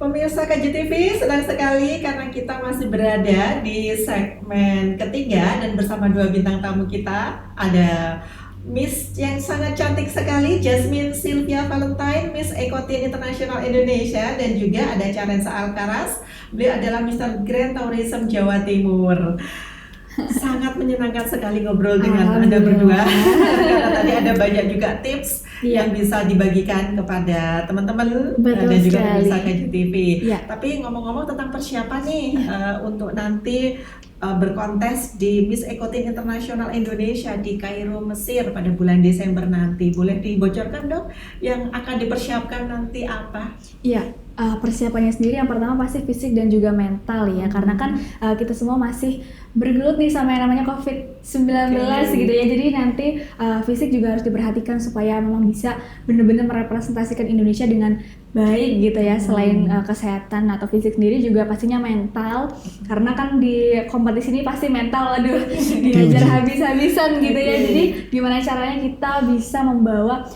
Pemirsa KJTV, senang sekali karena kita masih berada di segmen ketiga dan bersama dua bintang tamu kita. Ada Miss yang sangat cantik sekali, Jasmine Sylvia Valentine, Miss Ekotin International Indonesia, dan juga ada Carensa Alcaraz. Beliau adalah Mr. Grand Tourism Jawa Timur. Sangat menyenangkan sekali ngobrol dengan Anda berdua karena tadi ada banyak juga tips yang bisa dibagikan kepada teman-teman dan juga pemirsa KJTV. Tapi ngomong-ngomong tentang persiapan nih untuk nanti berkontes di Miss Ekotin International Indonesia di Kairo, Mesir pada bulan Desember nanti. Boleh dibocorkan dong yang akan dipersiapkan nanti apa? Iya. Persiapannya sendiri yang pertama pasti fisik dan juga mental ya, karena kan kita semua masih bergelut nih sama yang namanya COVID-19 gitu ya. Jadi nanti fisik juga harus diperhatikan supaya memang bisa benar-benar merepresentasikan Indonesia dengan baik gitu ya. Selain kesehatan atau fisik sendiri juga pastinya mental, karena kan di kompetisi ini pasti mental dihajar habis-habisan gitu ya. Jadi gimana caranya kita bisa membawa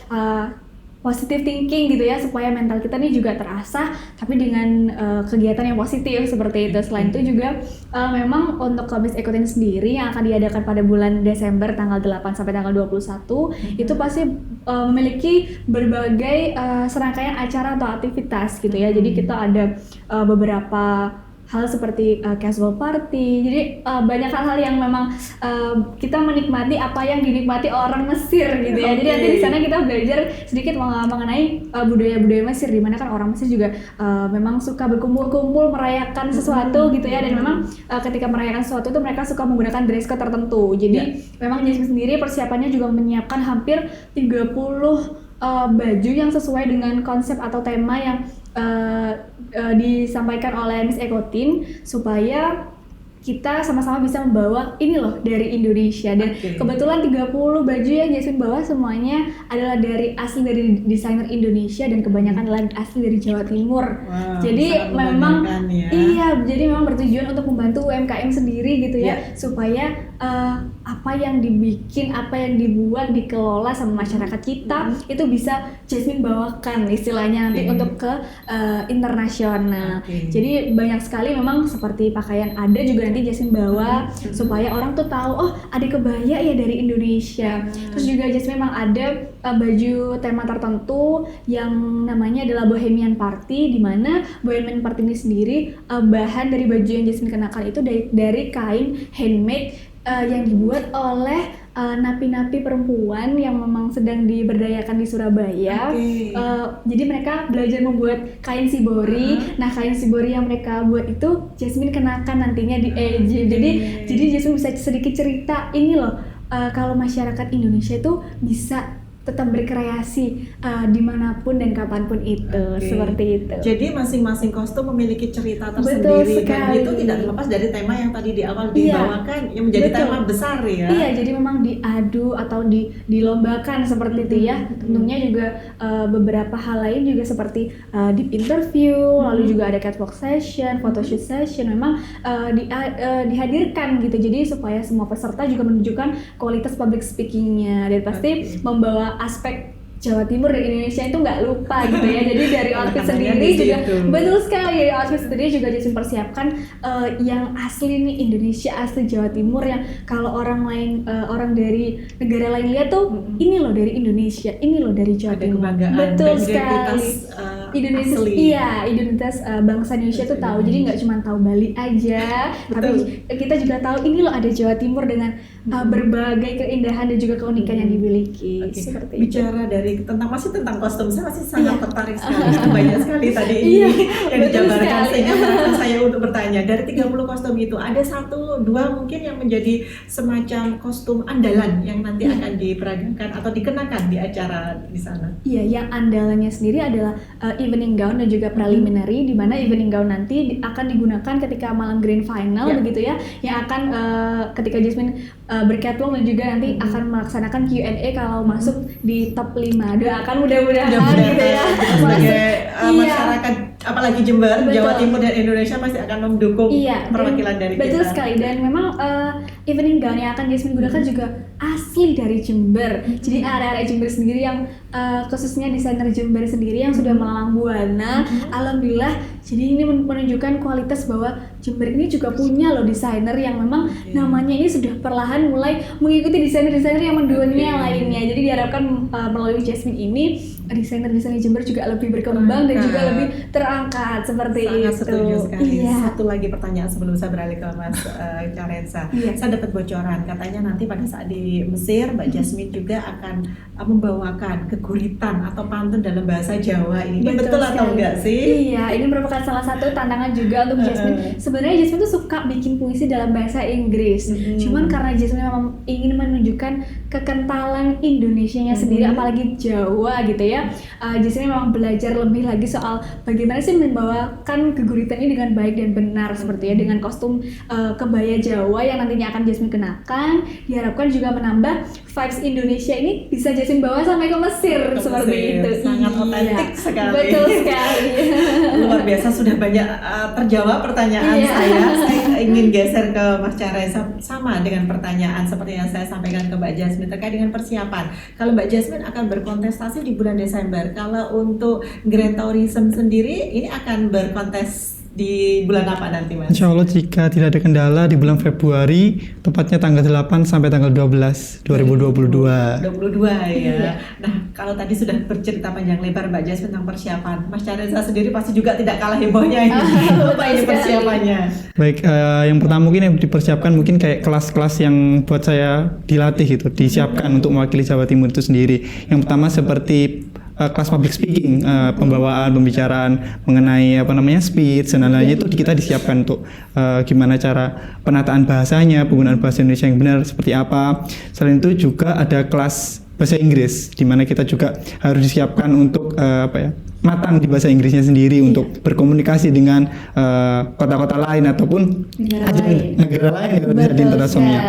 positive thinking gitu ya, supaya mental kita nih juga terasah tapi dengan kegiatan yang positif seperti itu. Selain itu juga memang untuk Miss Ekotin sendiri yang akan diadakan pada bulan Desember tanggal 8 sampai tanggal 21 itu pasti memiliki berbagai serangkaian acara atau aktivitas gitu ya. Jadi kita ada beberapa hal seperti casual party, jadi banyak hal-hal yang memang kita menikmati apa yang dinikmati orang Mesir gitu ya. Jadi nanti di sana kita belajar sedikit mengenai budaya-budaya Mesir, di mana kan orang Mesir juga memang suka berkumpul-kumpul merayakan sesuatu gitu ya. Dan memang ketika merayakan sesuatu itu mereka suka menggunakan dress code tertentu. Jadi memang Jasmine sendiri persiapannya juga menyiapkan hampir 30 baju yang sesuai dengan konsep atau tema yang disampaikan oleh Miss Ekotin, supaya kita sama-sama bisa membawa ini loh dari Indonesia. Dan kebetulan 30 baju yang Jasmine bawa semuanya adalah asli dari desainer Indonesia dan kebanyakan adalah asli dari Jawa Timur. Jadi memang jadi memang bertujuan untuk membantu UMKM sendiri gitu ya, supaya apa yang dibikin, apa yang dibuat, dikelola sama masyarakat kita itu bisa Jasmine bawakan istilahnya nanti untuk ke internasional. Jadi banyak sekali memang seperti pakaian ada juga nanti Jasmine bawa supaya orang tuh tahu, oh ada kebaya ya dari Indonesia. Terus juga Jasmine memang ada baju tema tertentu yang namanya adalah Bohemian Party, di mana Bohemian Party ini sendiri bahan dari baju yang Jasmine kenakan itu dari kain handmade yang dibuat oleh napi-napi perempuan yang memang sedang diberdayakan di Surabaya. Jadi mereka belajar membuat kain shibori. Nah, kain shibori yang mereka buat itu Jasmine kenakan nantinya di Egypt. Jadi Jasmine bisa sedikit cerita ini loh, kalau masyarakat Indonesia itu bisa tetap berkreasi dimanapun dan kapanpun itu, seperti itu. Jadi masing-masing kostum memiliki cerita tersendiri dan itu tidak terlepas dari tema yang tadi di awal dibawakan yang menjadi tema besar ya. Iya, jadi memang diadu atau dilombakan seperti itu ya. Tentunya juga beberapa hal lain juga seperti deep interview, lalu juga ada catwalk session, photoshoot session, memang dihadirkan gitu. Jadi supaya semua peserta juga menunjukkan kualitas public speakingnya dan pasti membawa aspek Jawa Timur dan Indonesia itu nggak lupa gitu ya. Jadi dari outfit sendiri juga betul sekali, dari outfit sendiri juga Jasmine persiapkan yang asli nih, Indonesia asli Jawa Timur, yang kalau orang lain orang dari negara lain lihat tuh ini loh dari Indonesia, ini loh dari Jawa Timur. Betul sekali. Identitas identitas bangsa Indonesia tuh tahu. Jadi nggak cuma tahu Bali aja, tapi kita juga tahu ini loh ada Jawa Timur dengan berbagai keindahan dan juga keunikan yang dimiliki. Seperti bicara masih tentang kostum, saya masih sangat tertarik sekali. Banyak sekali tadi yang dijabarkan sehingga menarik saya untuk bertanya. Dari 30 kostum itu ada 1-2 mungkin yang menjadi semacam kostum andalan yang nanti akan diperagakan atau dikenakan di acara di sana. Iya, yang andalannya sendiri adalah evening gown dan juga preliminary, di mana evening gown nanti akan digunakan ketika malam grand final begitu ya, yang akan ketika Jasmine bercatwalk dan juga nanti akan melaksanakan Q&A kalau masuk di top 5. Doakan mudah-mudahan gitu ya. Sebagai masyarakat apalagi Jember, Betul. Jawa Timur dan Indonesia pasti akan mendukung Iya, perwakilan dari betul kita. sekali. Dan memang evening gown yang akan Jasmine gunakan juga asli dari Jember. Jadi area-area Jember sendiri yang khususnya desainer Jember sendiri yang sudah melalang buana. Alhamdulillah. Jadi ini menunjukkan kualitas bahwa Jember ini juga punya loh desainer yang memang namanya ini sudah perlahan mulai mengikuti desainer-desainer yang mendunia lainnya. Jadi diharapkan melalui Jasmine ini desainer-desainer Jember juga lebih berkembang dan juga lebih terangkat seperti Sangat itu. setuju sekali. Iya. Satu lagi pertanyaan sebelum saya beralih ke Mas Carensa. Iya. Saya dapat bocoran katanya nanti pada saat di Mesir Mbak Jasmine juga akan membawakan keguritan atau pantun dalam bahasa Jawa. Ini betul atau sekali. enggak sih? Iya, ini merupakan salah satu tantangan juga untuk Jasmine. Sebenarnya Jasmine tuh suka bikin puisi dalam bahasa Inggris. Cuman karena Jasmine memang ingin menunjukkan kekentalan Indonesianya sendiri, apalagi Jawa gitu ya. Jasmine memang belajar lebih lagi soal bagaimana sih membawakan keguritan ini dengan baik dan benar seperti ya, dengan kostum kebaya Jawa yang nantinya akan Jasmine kenakan. Diharapkan juga menambah vibes Indonesia ini bisa Jasmine bawa sampai ke Mesir seperti itu. Sangat Iya. otentik sekali. Betul sekali. Luar biasa, sudah banyak terjawab pertanyaan saya. Saya ingin geser ke Mas Carensa sama dengan pertanyaan seperti yang saya sampaikan ke Mbak Jasmine terkait dengan persiapan. Kalau Mbak Jasmine akan berkontestasi di bulan Desember, kalau untuk Grand Tourism sendiri ini akan berkontes di bulan apa nanti, Mas? Insya Allah jika tidak ada kendala di bulan Februari, tepatnya tanggal 8 sampai tanggal 12 2022. 22 ya. Iya. Nah, kalau tadi sudah bercerita panjang lebar Mbak Jasmine tentang persiapan, Mas Carensa sendiri pasti juga tidak kalah hebohnya ini. Apa ini persiapannya? Baik, yang pertama mungkin yang dipersiapkan mungkin kayak kelas-kelas yang buat saya dilatih gitu, disiapkan untuk mewakili Jawa Timur itu sendiri. Yang pertama seperti kelas public speaking, pembawaan, pembicaraan mengenai speech dan lain-lainnya itu kita disiapkan untuk gimana cara penataan bahasanya, penggunaan bahasa Indonesia yang benar seperti apa. Selain itu juga ada kelas bahasa Inggris di mana kita juga harus disiapkan untuk matang di bahasa Inggrisnya sendiri untuk berkomunikasi dengan kota-kota lain ataupun negara lain yang bisa di internasionalnya.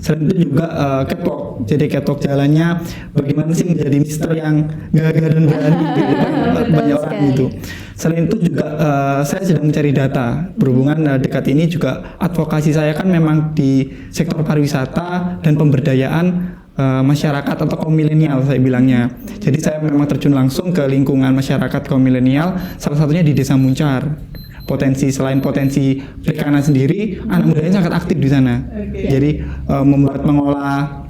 Selain itu juga catwalk. Jadi catwalk jalannya bagaimana sih menjadi mister yang gagah dan berani gitu, banyak orang gitu. Selain itu juga saya sedang mencari data berhubungan dekat ini juga advokasi saya kan memang di sektor pariwisata dan pemberdayaan masyarakat atau kaum milenial saya bilangnya. Jadi saya memang terjun langsung ke lingkungan masyarakat kaum milenial, salah satunya di Desa Muncar. Selain potensi perikanan sendiri, anak mudanya sangat aktif di sana. Jadi mengolah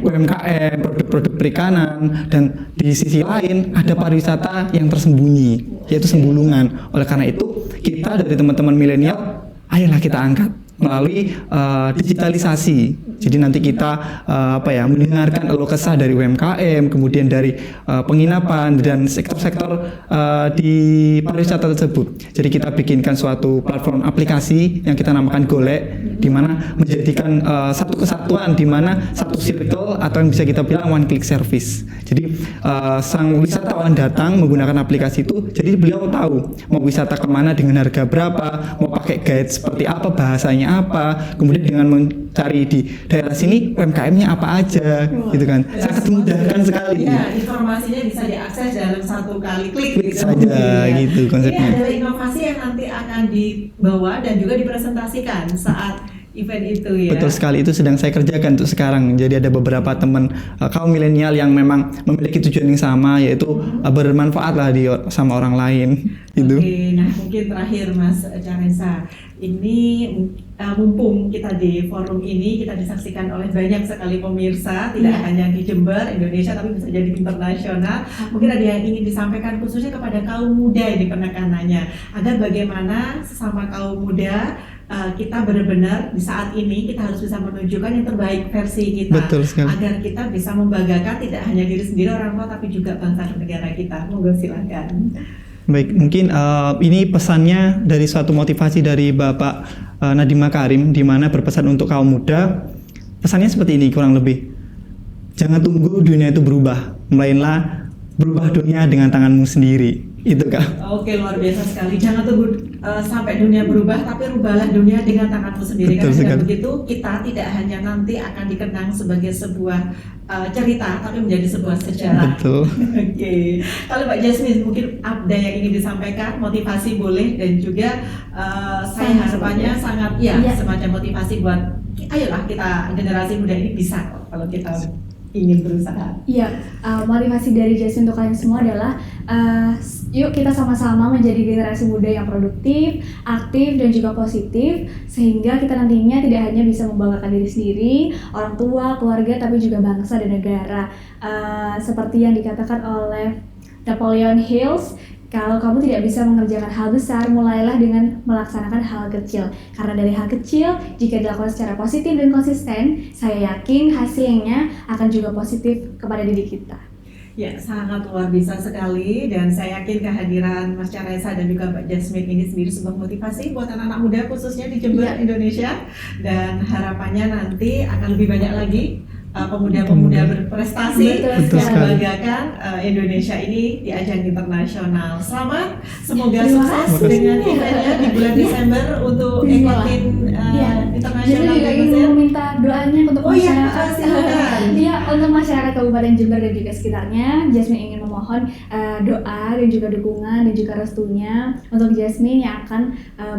UMKM, produk-produk perikanan, dan di sisi lain ada pariwisata yang tersembunyi, yaitu Sembulungan. Oleh karena itu kita dari teman-teman milenial, ayolah kita angkat melalui digitalisasi. Jadi nanti kita mendengarkan keluh kesah dari UMKM, kemudian dari penginapan dan sektor-sektor di pariwisata tersebut. Jadi kita bikinkan suatu platform aplikasi yang kita namakan Golek, di mana menjadikan satu kesatuan, di mana satu circle atau yang bisa kita bilang one click service. Jadi sang wisatawan datang menggunakan aplikasi itu, jadi beliau tahu mau wisata kemana dengan harga berapa, mau pakai guide seperti apa, bahasanya apa, kemudian dengan mencari di daerah sini UMKM-nya apa aja, gitu kan. Sangat dimudahkan sekali. Ya, informasinya bisa diakses dalam satu kali klik saja, gitu konsepnya. Ini adalah inovasi yang nanti akan dibawa dan juga dipresentasikan saat event itu ya. Betul sekali, itu sedang saya kerjakan untuk sekarang. Jadi ada beberapa teman kaum milenial yang memang memiliki tujuan yang sama, yaitu bermanfaat lah sama orang lain. Gitu. Oke, nah mungkin terakhir Mas Carensa, ini mumpung kita di forum ini kita disaksikan oleh banyak sekali pemirsa, tidak hanya di Jember, Indonesia, tapi bisa jadi internasional. Mungkin ada yang ingin disampaikan khususnya kepada kaum muda ini penekanannya, agar bagaimana sesama kaum muda kita benar-benar di saat ini kita harus bisa menunjukkan yang terbaik versi kita. Betul sekali. Agar kita bisa membanggakan tidak hanya diri sendiri orang tua tapi juga bangsa dan negara kita. Monggo silakan. Baik, mungkin ini pesannya dari suatu motivasi dari Bapak Nadiem Makarim, di mana berpesan untuk kaum muda. Pesannya seperti ini kurang lebih. Jangan tunggu dunia itu berubah, melainlah berubah dunia dengan tanganmu sendiri. Itu Kak. Oke, luar biasa sekali. Jangan tunggu sampai dunia berubah, tapi rubahlah dunia dengan tanganmu sendiri. Betul Karena dengan sekali. begitu kita tidak hanya nanti akan dikenang sebagai sebuah cerita, tapi menjadi sebuah sejarah. Betul. Oke, kalau Mbak Jasmine mungkin ada yang ingin disampaikan, motivasi boleh, dan juga saya harapannya sangat ya Iya. semacam motivasi buat ayolah kita generasi muda ini bisa kok kalau kita ingin berusaha. Iya, motivasi dari Jasmine untuk kalian semua adalah yuk kita sama-sama menjadi generasi muda yang produktif, aktif, dan juga positif, sehingga kita nantinya tidak hanya bisa membanggakan diri sendiri, orang tua, keluarga, tapi juga bangsa dan negara. Seperti yang dikatakan oleh Napoleon Hill, kalau kamu tidak bisa mengerjakan hal besar, mulailah dengan melaksanakan hal kecil. Karena dari hal kecil, jika dilakukan secara positif dan konsisten, saya yakin hasilnya akan juga positif kepada diri kita. Ya, sangat luar biasa sekali, dan saya yakin kehadiran Mas Charesa dan juga Mbak Jasmine ini sendiri sebuah motivasi buat anak-anak muda khususnya di Jember, Ya. Indonesia, dan harapannya nanti akan lebih banyak lagi pemuda-pemuda berprestasi Betul yang sekali. membanggakan Indonesia ini di ajang internasional. Selamat, semoga Terima sukses kasih. dengan eventnya di bulan Desember untuk Bismillah. ikutin Iya. Jadi internasional juga ingin Mesir. meminta doanya untuk Oh iya, masyarakat. silakan. Iya, untuk masyarakat Kabupaten Jember dan juga sekitarnya, Jasmine ingin memohon doa dan juga dukungan dan juga restunya untuk Jasmine yang akan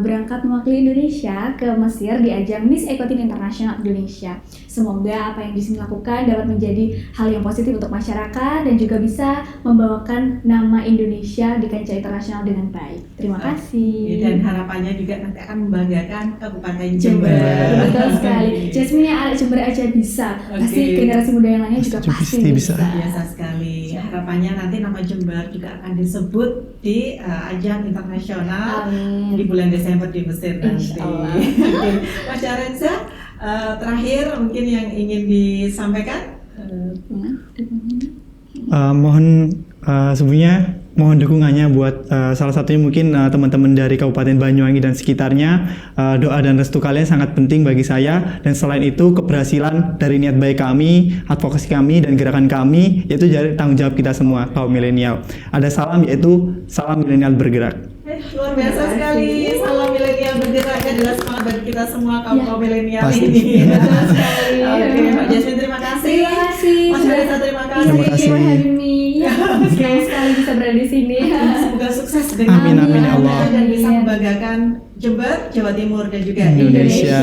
berangkat mewakili Indonesia ke Mesir di ajang Miss Ekotin Internasional Indonesia. Semoga apa yang Jasmine lakukan dapat menjadi hal yang positif untuk masyarakat dan juga bisa membawakan nama Indonesia di kancah internasional dengan baik. Terima kasih. Dan harapannya juga nanti akan membanggakan Kabupaten Jember, Jember. betul sekali. Jasmine yang ada Jember aja bisa, pasti Oke. generasi muda yang lainnya juga Pasti pasti bisa. bisa. Biasa sekali. Harapannya nanti nama Jember juga akan disebut di ajang internasional di Amin. bulan Desember di Mesir nanti. Insya Allah. Oke. Mas Charenza, terakhir mungkin yang ingin disampaikan? Mohon sebelumnya mohon dukungannya buat salah satunya mungkin teman-teman dari Kabupaten Banyuwangi dan sekitarnya. Doa dan restu kalian sangat penting bagi saya, dan selain itu keberhasilan dari niat baik kami, advokasi kami, dan gerakan kami yaitu dari tanggung jawab kita semua kaum milenial. Ada salam, yaitu salam milenial bergerak. Luar biasa sekali. Salam milenial bergerak adalah semangat bagi kita semua kaum milenial Pasti. ini. Betul sekali. Oke, Mbak Jasmine terima kasih. Terima kasih. Mas Charenza terima kasih. Terima kasih. for having me. Senang sekali bisa berada di sini. Semoga sukses dengan Amin, amin, ya Allah. dan bisa membanggakan Jember, Jawa Timur, dan juga Indonesia.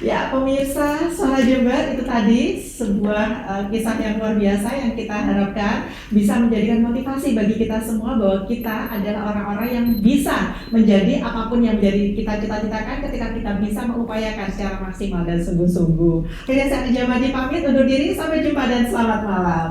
Ya, pemirsa Suara Jember, itu tadi sebuah kisah yang luar biasa yang kita harapkan bisa menjadikan motivasi bagi kita semua bahwa kita adalah orang-orang yang bisa menjadi apapun yang menjadi kita cita-citakan ketika kita bisa mengupayakan secara maksimal dan sungguh-sungguh. Jadi saya Jamadi pamit undur diri, sampai jumpa dan selamat malam.